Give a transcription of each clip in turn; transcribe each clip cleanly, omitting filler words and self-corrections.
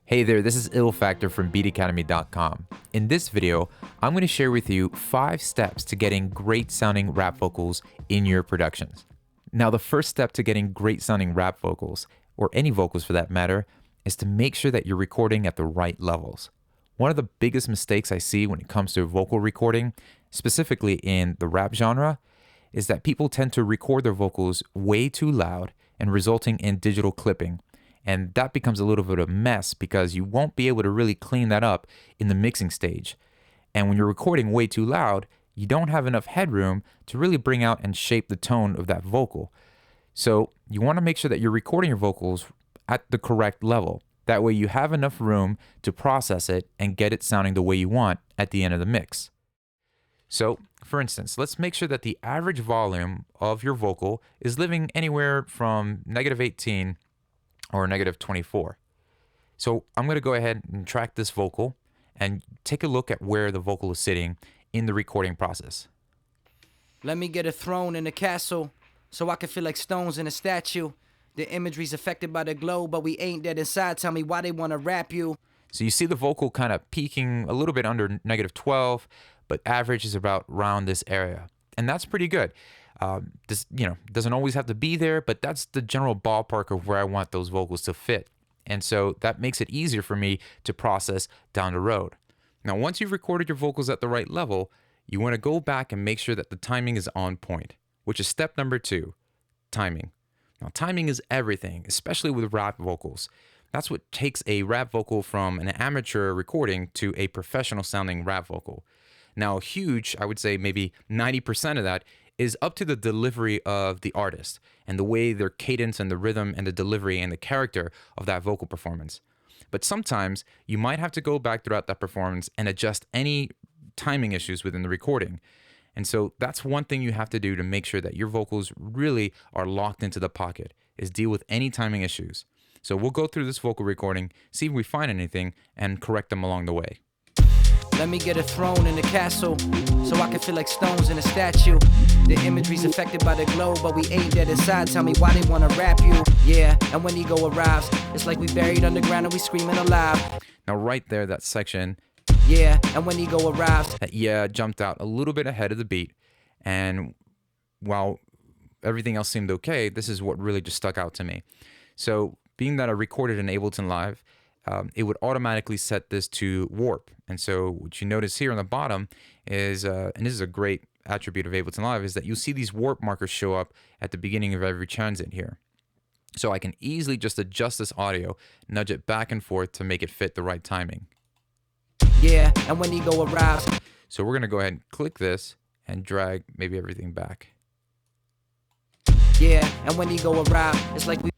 Hey there, this is Ill Factor from beatacademy.com. In this video, I'm going to share with you 5 steps to getting great sounding rap vocals in your productions. Now, the first step to getting great sounding rap vocals, or any vocals for that matter, is to make sure that you're recording at the right levels. One of the biggest mistakes I see when it comes to vocal recording, specifically in the rap genre, is that people tend to record their vocals way too loud and resulting in digital clipping. And that becomes a little bit of a mess because you won't be able to really clean that up in the mixing stage. And when you're recording way too loud, you don't have enough headroom to really bring out and shape the tone of that vocal. So you want to make sure that you're recording your vocals at the correct level. That way you have enough room to process it and get it sounding the way you want at the end of the mix. So, for instance, let's make sure that the average volume of your vocal is living anywhere from -18 or -24. So I'm going to go ahead and track this vocal and take a look at where the vocal is sitting in the recording process. Let me get a throne in a castle so I can feel like stones in a statue. The imagery's affected by the glow, but we ain't dead inside. Tell me why they want to rap you. So you see the vocal kind of peaking a little bit under -12, but average is about around this area. And that's pretty good. This, doesn't always have to be there, but that's the general ballpark of where I want those vocals to fit. And so that makes it easier for me to process down the road. Now, once you've recorded your vocals at the right level, you want to go back and make sure that the timing is on point, which is step number 2, timing. Now, timing is everything, especially with rap vocals. That's what takes a rap vocal from an amateur recording to a professional sounding rap vocal. Now, huge, I would say maybe 90% of that is up to the delivery of the artist and the way their cadence and the rhythm and the delivery and the character of that vocal performance. But sometimes you might have to go back throughout that performance and adjust any timing issues within the recording. And so that's one thing you have to do to make sure that your vocals really are locked into the pocket, is deal with any timing issues. So we'll go through this vocal recording, see if we find anything, and correct them along the way. Let me get a throne in the castle so I can feel like stones in a statue. The imagery's affected by the glow, but we ain't dead inside. Tell me why they want to rap you. Yeah, and when ego arrives, it's like we buried underground and we screaming alive. Now right there, that section, yeah, and when ego arrives, that jumped out a little bit ahead of the beat. And while everything else seemed okay, this is what really just stuck out to me. So being that I recorded in Ableton Live, it would automatically set this to warp. And so what you notice here on the bottom is, and this is a great attribute of Ableton Live, is that you'll see these warp markers show up at the beginning of every transit here. So I can easily just adjust this audio, nudge it back and forth to make it fit the right timing. Yeah, and when ego arrives. So we're going to go ahead and click this and drag maybe everything back. Yeah, and when ego arrives, it's like we...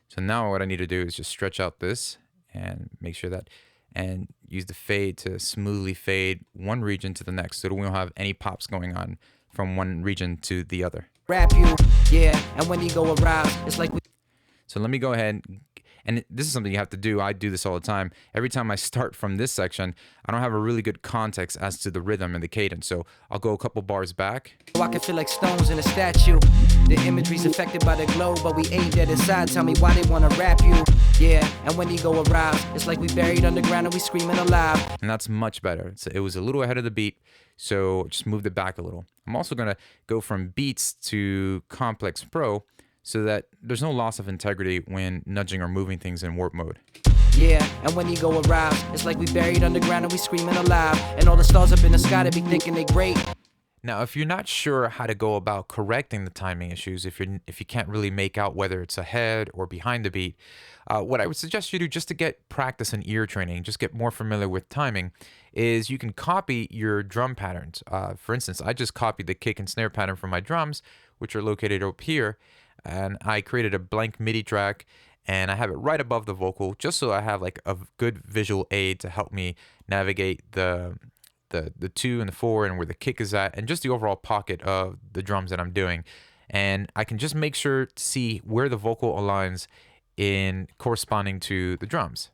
So now what I need to do is just stretch out this and make sure that, and use the fade to smoothly fade one region to the next so that we don't have any pops going on from one region to the other. Rap you, yeah, and when ego arrives, it's like we... So let me go ahead, and this is something you have to do. I do this all the time. Every time I start from this section, I don't have a really good context as to the rhythm and the cadence. So I'll go a couple bars back. I can feel like stones in a statue. The imagery's affected by the glow, but we ain't dead inside. Tell me why they want to rap you. Yeah, and when ego arrives, it's like we buried underground and we screaming alive. And that's much better. So it was a little ahead of the beat, so just moved it back a little. I'm also going to go from beats to complex pro, so that there's no loss of integrity when nudging or moving things in warp mode. Yeah, and when ego arrives, it's like we buried underground and we screaming alive. And all the stars up in the sky, they be thinking they great. Now, if you're not sure how to go about correcting the timing issues, if you can't really make out whether it's ahead or behind the beat, what I would suggest you do, just to get practice and ear training, just get more familiar with timing, is you can copy your drum patterns. For instance, I just copied the kick and snare pattern from my drums, which are located up here, and I created a blank MIDI track, and I have it right above the vocal, just so I have like a good visual aid to help me navigate the 2 and the 4 and where the kick is at, and just the overall pocket of the drums that I'm doing. And I can just make sure to see where the vocal aligns in corresponding to the drums.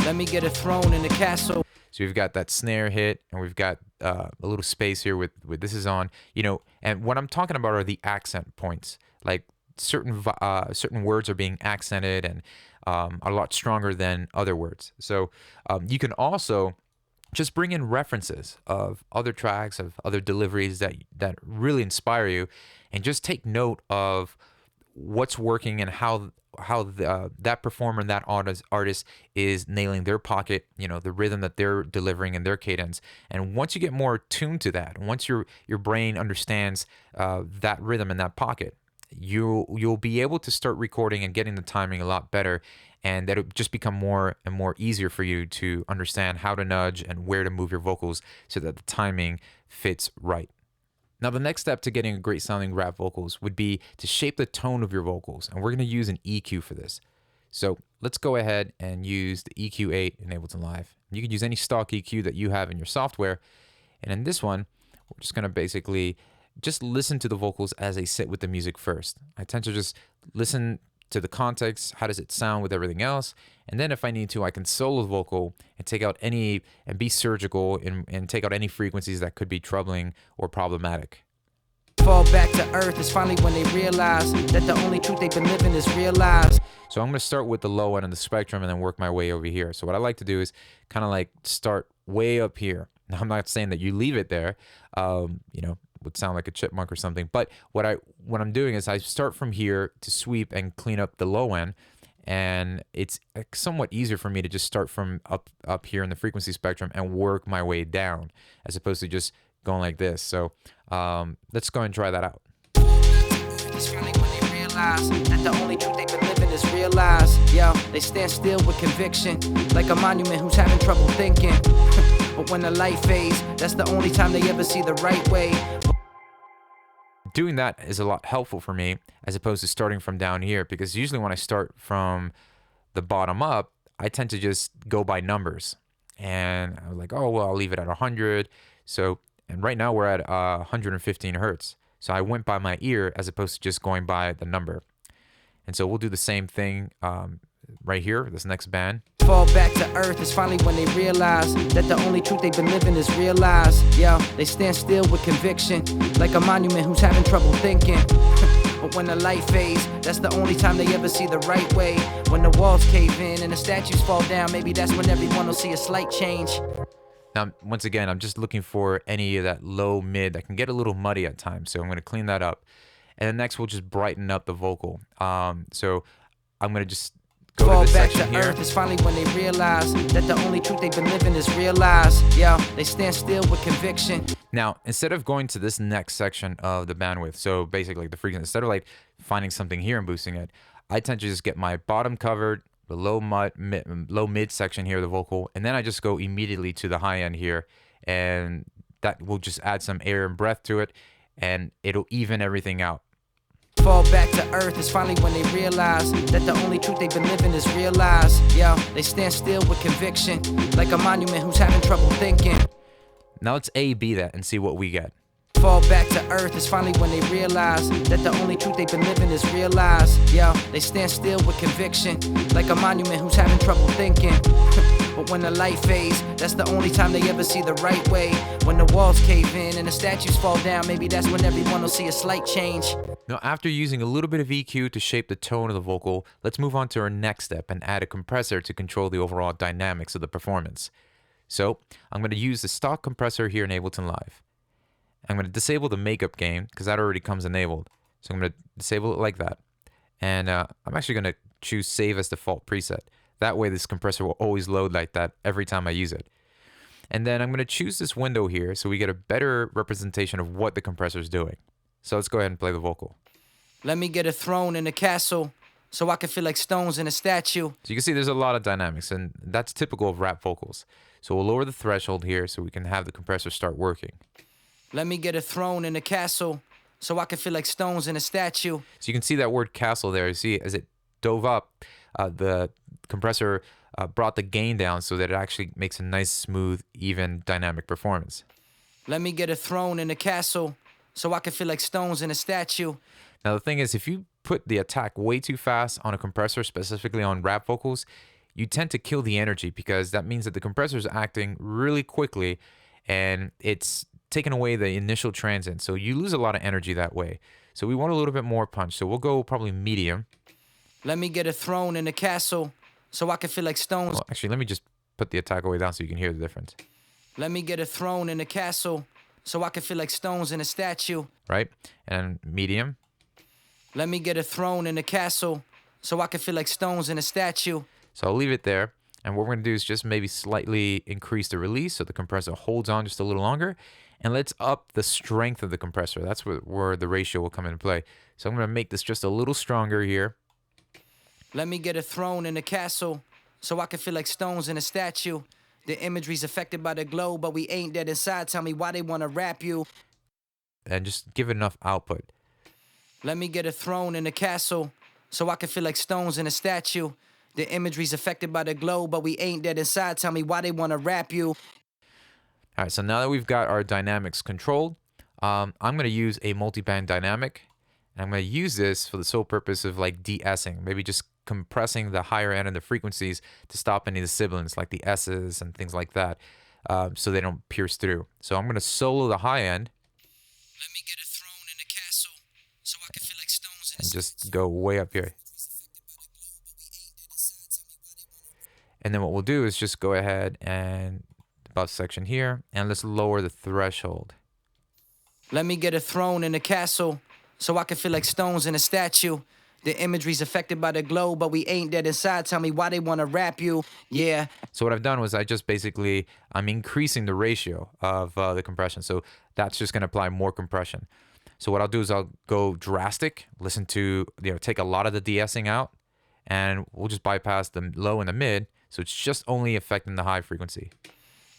Let me get a throne in the castle. So we've got that snare hit, and we've got a little space here with this is on, and what I'm talking about are the accent points. Like certain words are being accented, and are a lot stronger than other words. So you can also just bring in references of other tracks, of other deliveries that really inspire you, and just take note of what's working and how that performer and that artist is nailing their pocket, the rhythm that they're delivering in their cadence. And once you get more tuned to that, once your brain understands that rhythm and that pocket, you'll be able to start recording and getting the timing a lot better, and that'll just become more and more easier for you to understand how to nudge and where to move your vocals so that the timing fits right. Now, the next step to getting great sounding rap vocals would be to shape the tone of your vocals, and we're going to use an EQ for this. So let's go ahead and use the EQ8 in Ableton Live. You can use any stock EQ that you have in your software, and in this one, we're just going to basically just listen to the vocals as they sit with the music first. I tend to just listen to the context, how does it sound with everything else, and then if I need to, I can solo the vocal and take out and be surgical and take out any frequencies that could be troubling or problematic. Fall back to earth is finally when they realize that the only truth they've been living is real lives. So I'm going to start with the low end of the spectrum and then work my way over here. So what I like to do is kind of like start way up here. Now, I'm not saying that you leave it there, would sound like a chipmunk or something. But what I'm doing is I start from here to sweep and clean up the low end, and it's somewhat easier for me to just start from up here in the frequency spectrum and work my way down, as opposed to just going like this. So let's go and try that out. It's finally when they realize that the only truth they've been living is real lies. Yo, they stand still with conviction, like a monument who's having trouble thinking. But when the light fades, that's the only time they ever see the right way. Doing that is a lot helpful for me as opposed to starting from down here, because usually when I start from the bottom up, I tend to just go by numbers, and I'm like, oh well, I'll leave it at 100. So, and right now we're at 115 hertz. So I went by my ear as opposed to just going by the number. And so we'll do the same thing right here, this next band. Fall back to earth is finally when they realize that the only truth they've been living is real lies. Yo, they stand still with conviction, like a monument who's having trouble thinking. But when the light fades, that's the only time they ever see the right way. When the walls cave in and the statues fall down, maybe that's when everyone will see a slight change. Now, once again, I'm just looking for any of that low mid that can get a little muddy at times. So I'm going to clean that up. And then next we'll just brighten up the vocal. So I'm going to just go to this section here. Earth is finally when they realize that the only truth they've been living is real lies. Yo, they stand still with conviction. Now, instead of going to this next section of the bandwidth, so basically the frequency, instead of like finding something here and boosting it, I tend to just get my bottom covered, the low mid section here, the vocal, and then I just go immediately to the high end here, and that will just add some air and breath to it, and it'll even everything out. Fall back to earth is finally when they realize that the only truth they've been living is real lies. Yo, they stand still with conviction, like a monument who's having trouble thinking. Now let's A-B that and see what we get. Fall back to earth is finally when they realize that the only truth they've been living is real lies. Yo, they stand still with conviction, like a monument who's having trouble thinking. But when the light fades, that's the only time they ever see the right way. When the walls cave in and the statues fall down, maybe that's when everyone will see a slight change. Now, after using a little bit of EQ to shape the tone of the vocal, let's move on to our next step and add a compressor to control the overall dynamics of the performance. So I'm going to use the stock compressor here in Ableton Live. I'm going to disable the makeup gain because that already comes enabled. So I'm going to disable it like that. And I'm actually going to choose save as default preset. That way this compressor will always load like that every time I use it. And then I'm going to choose this window here so we get a better representation of what the compressor is doing. So let's go ahead and play the vocal. Let me get a throne in a castle so I can feel like stones in a statue. So you can see there's a lot of dynamics, and that's typical of rap vocals. So we'll lower the threshold here so we can have the compressor start working. Let me get a throne in a castle so I can feel like stones in a statue. So you can see that word castle there. You see as it dove up, the compressor brought the gain down so that it actually makes a nice, smooth, even dynamic performance. Let me get a throne in a castle so I can feel like stones in a statue. Now the thing is, if you put the attack way too fast on a compressor, specifically on rap vocals, you tend to kill the energy because that means that the compressor is acting really quickly and it's taking away the initial transient. So you lose a lot of energy that way. So we want a little bit more punch. So we'll go probably medium. Let me get a throne in a castle so I can feel like stones. Well, actually, let me just put the attack all the way down so you can hear the difference. Let me get a throne in a castle, so I can feel like stones in a statue. Right? And medium. Let me get a throne in a castle, so I can feel like stones in a statue. So I'll leave it there. And what we're going to do is just maybe slightly increase the release so the compressor holds on just a little longer. And let's up the strength of the compressor. That's where the ratio will come into play. So I'm going to make this just a little stronger here. Let me get a throne in a castle, so I can feel like stones in a statue. The imagery's affected by the glow, but we ain't dead inside. Tell me why they want to rap you. And just give it enough output. Let me get a throne in a castle, so I can feel like stones in a statue. The imagery's affected by the glow, but we ain't dead inside. Tell me why they want to rap you. All right, so now that we've got our dynamics controlled, I'm going to use a multiband dynamic. And I'm going to use this for the sole purpose of like de-essing, maybe just compressing the higher end of the frequencies to stop any of the sibilants like the S's and things like that, so they don't pierce through. So I'm going to solo the high end. Let me get a throne in a castle, so I can feel like stones in and just go way up here. And then what we'll do is just go ahead and above section here, and let's lower the threshold. Let me get a throne in a castle, so I can feel like stones in a statue. The imagery's affected by the glow, but we ain't dead inside. Tell me why they want to rap you. Yeah. So what I've done was I'm increasing the ratio of the compression. So that's just going to apply more compression. So what I'll do is I'll go drastic, take a lot of the de-essing out, and we'll just bypass the low and the mid. So it's just only affecting the high frequency.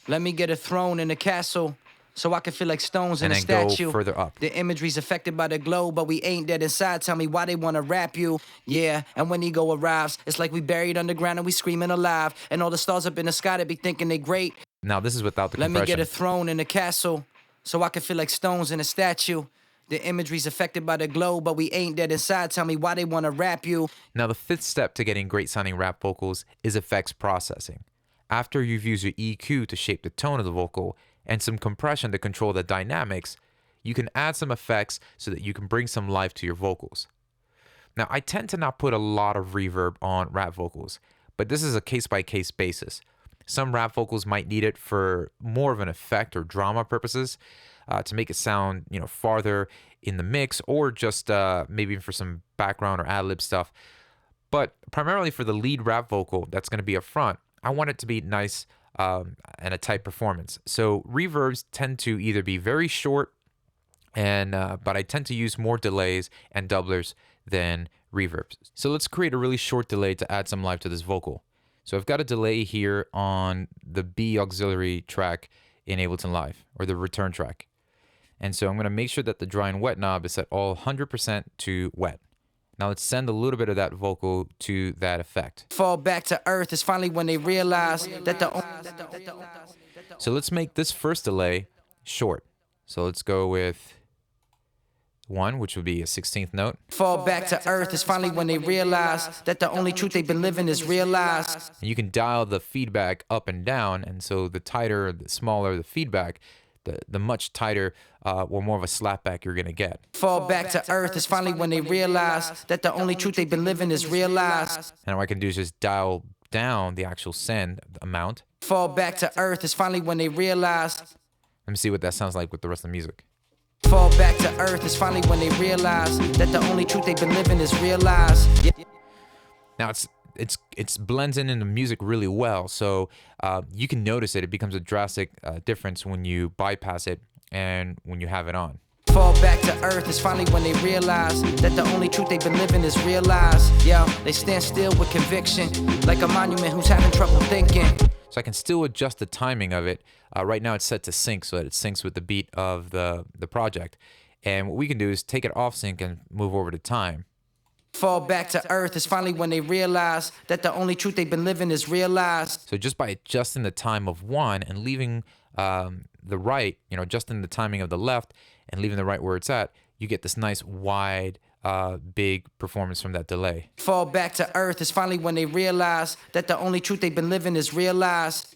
Let me get a throne in a castle, so I can feel like stones in a statue. And then go further up. The imagery's affected by the glow, but we ain't dead inside. Tell me why they want to rap you. Yeah, and when ego arrives, it's like we buried underground and we screaming alive. And all the stars up in the sky, they be thinking they great. Now this is without the compression. Let me get a throne in a castle, so I can feel like stones in a statue. The imagery's affected by the glow, but we ain't dead inside. Tell me why they want to rap you. Now the fifth step to getting great sounding rap vocals is effects processing. After you've used your EQ to shape the tone of the vocal and some compression to control the dynamics, you can add some effects so that you can bring some life to your vocals. Now, I tend to not put a lot of reverb on rap vocals, but this is a case-by-case basis. Some rap vocals might need it for more of an effect or drama purposes, to make it sound, farther in the mix, or just maybe for some background or ad-lib stuff. But primarily for the lead rap vocal that's going to be up front, I want it to be nice and a tight performance. So reverbs tend to either be very short, but I tend to use more delays and doublers than reverbs. So let's create a really short delay to add some life to this vocal. So I've got a delay here on the B auxiliary track in Ableton Live, or the return track. And so I'm going to make sure that the dry and wet knob is set all 100% to wet. Now let's send a little bit of that vocal to that effect. Fall back to earth is finally when they realize that So let's make this first delay short. So let's go with 1, which would be a 16th note. Fall back to earth is finally when they realize that the only truth they've been living is realized. And you can dial the feedback up and down, and so the tighter, the smaller the feedback, the much tighter or more of a slapback you're going to get. Fall back to earth is finally when they realize that the only truth they've been living is realized. And what I can do is just dial down the actual send amount. Fall back to earth is finally when they realize. Let me see what that sounds like with the rest of the music. Fall back to earth is finally when they realize that the only truth they've been living is realized. Yeah. Now it's blends in the music really well, so you can notice it. It becomes a drastic difference when you bypass it and when you have it on. Fall back to earth is finally when they realize that the only truth they've been living is realized. Yeah, they stand still with conviction, like a monument who's having trouble thinking. So I can still adjust the timing of it. Right now it's set to sync so that it syncs with the beat of the project. And what we can do is take it off sync and move over to time. Fall back to earth is finally when they realize that the only truth they've been living is realized. So just by adjusting the time of 1 and leaving the right, adjusting the timing of the left and leaving the right where it's at, you get this nice wide, big performance from that delay. Fall back to earth is finally when they realize that the only truth they've been living is realized.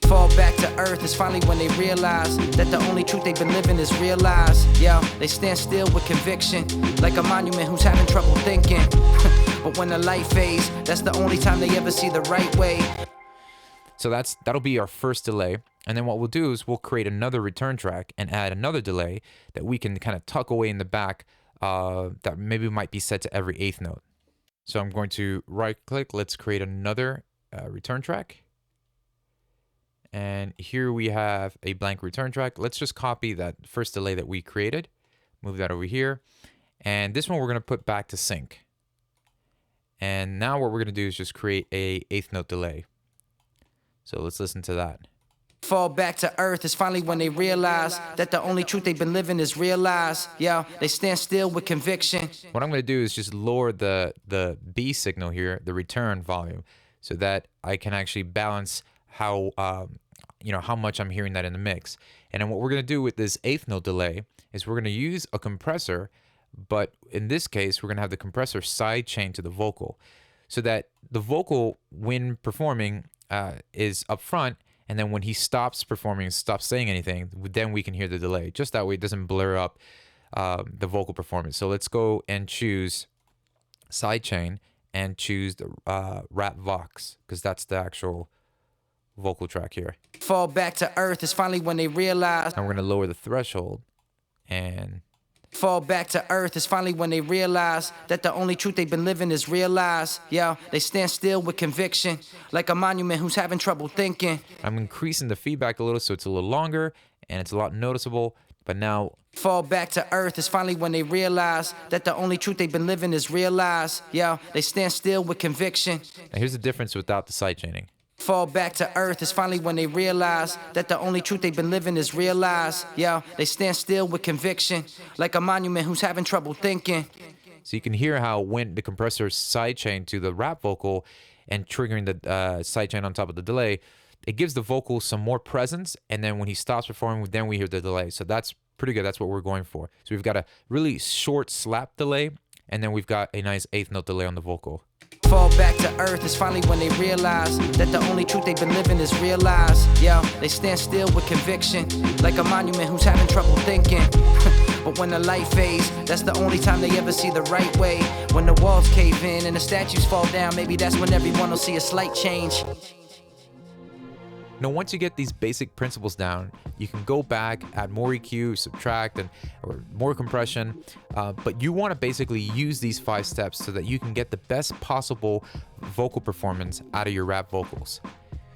Fall back to earth is finally when they realize that the only truth they've been living is realized. Yeah, they stand still with conviction, like a monument who's having trouble thinking. But when the light fades, that's the only time they ever see the right way. So that'll be our first delay. And then what we'll do is we'll create another return track and add another delay that we can kind of tuck away in the back that maybe might be set to every eighth note. So I'm going to right click. Let's create another return track. And here we have a blank return track. Let's just copy that first delay that we created, move that over here. And this one we're going to put back to sync. And now what we're going to do is just create a eighth note delay. So let's listen to that. Fall back to earth is finally when they realize that the only truth they've been living is real lies. Yeah, they stand still with conviction. What I'm going to do is just lower the B signal here, the return volume, so that I can actually balance how how much I'm hearing that in the mix. And then what we're going to do with this eighth note delay is we're going to use a compressor, but in this case we're going to have the compressor side chain to the vocal, so that the vocal when performing is up front. And then when he stops performing, stops saying anything, then we can hear the delay. Just that way it doesn't blur up the vocal performance. So let's go and choose sidechain and choose the rap vox, because that's the actual vocal track here. Fall back to earth is finally when they realize. And we're going to lower the threshold and... Fall back to earth is finally when they realize that the only truth they've been living is real lies. Yeah, they stand still with conviction, like a monument who's having trouble thinking. I'm increasing the feedback a little so it's a little longer and it's a lot noticeable, but now... Fall back to earth is finally when they realize that the only truth they've been living is real lies. Yeah, they stand still with conviction. Now here's the difference without the sidechaining. Fall back to earth is finally when they realize that the only truth they've been living is real lies. Yeah, they stand still with conviction, like a monument who's having trouble thinking. So you can hear how when the compressor sidechain to the rap vocal and triggering the sidechain on top of the delay, it gives the vocal some more presence. And then when he stops performing, then we hear the delay. So that's pretty good. That's what we're going for. So we've got a really short slap delay, and then we've got a nice eighth note delay on the vocal. Fall back to earth is finally when they realize that the only truth they've been living is real lies. Yeah, they stand still with conviction, like a monument who's having trouble thinking. But when the light fades, that's the only time they ever see the right way. When the walls cave in and the statues fall down, maybe that's when everyone will see a slight change. Now, once you get these basic principles down, you can go back, add more EQ, subtract, or more compression. But you want to basically use these 5 steps so that you can get the best possible vocal performance out of your rap vocals.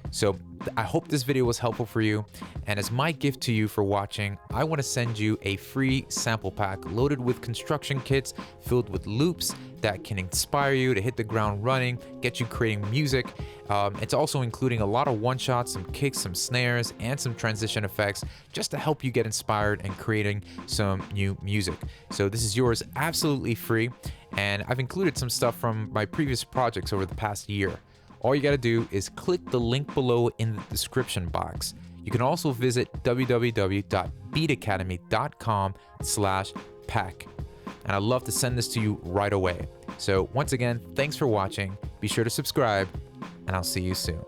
So I hope this video was helpful for you. And as my gift to you for watching, I want to send you a free sample pack loaded with construction kits filled with loops that can inspire you to hit the ground running, get you creating music. It's also including a lot of one-shots, some kicks, some snares, and some transition effects just to help you get inspired and creating some new music. So this is yours absolutely free. And I've included some stuff from my previous projects over the past year. All you got to do is click the link below in the description box. You can also visit www.beatacademy.com/pack. And I'd love to send this to you right away. So once again, thanks for watching. Be sure to subscribe, and I'll see you soon.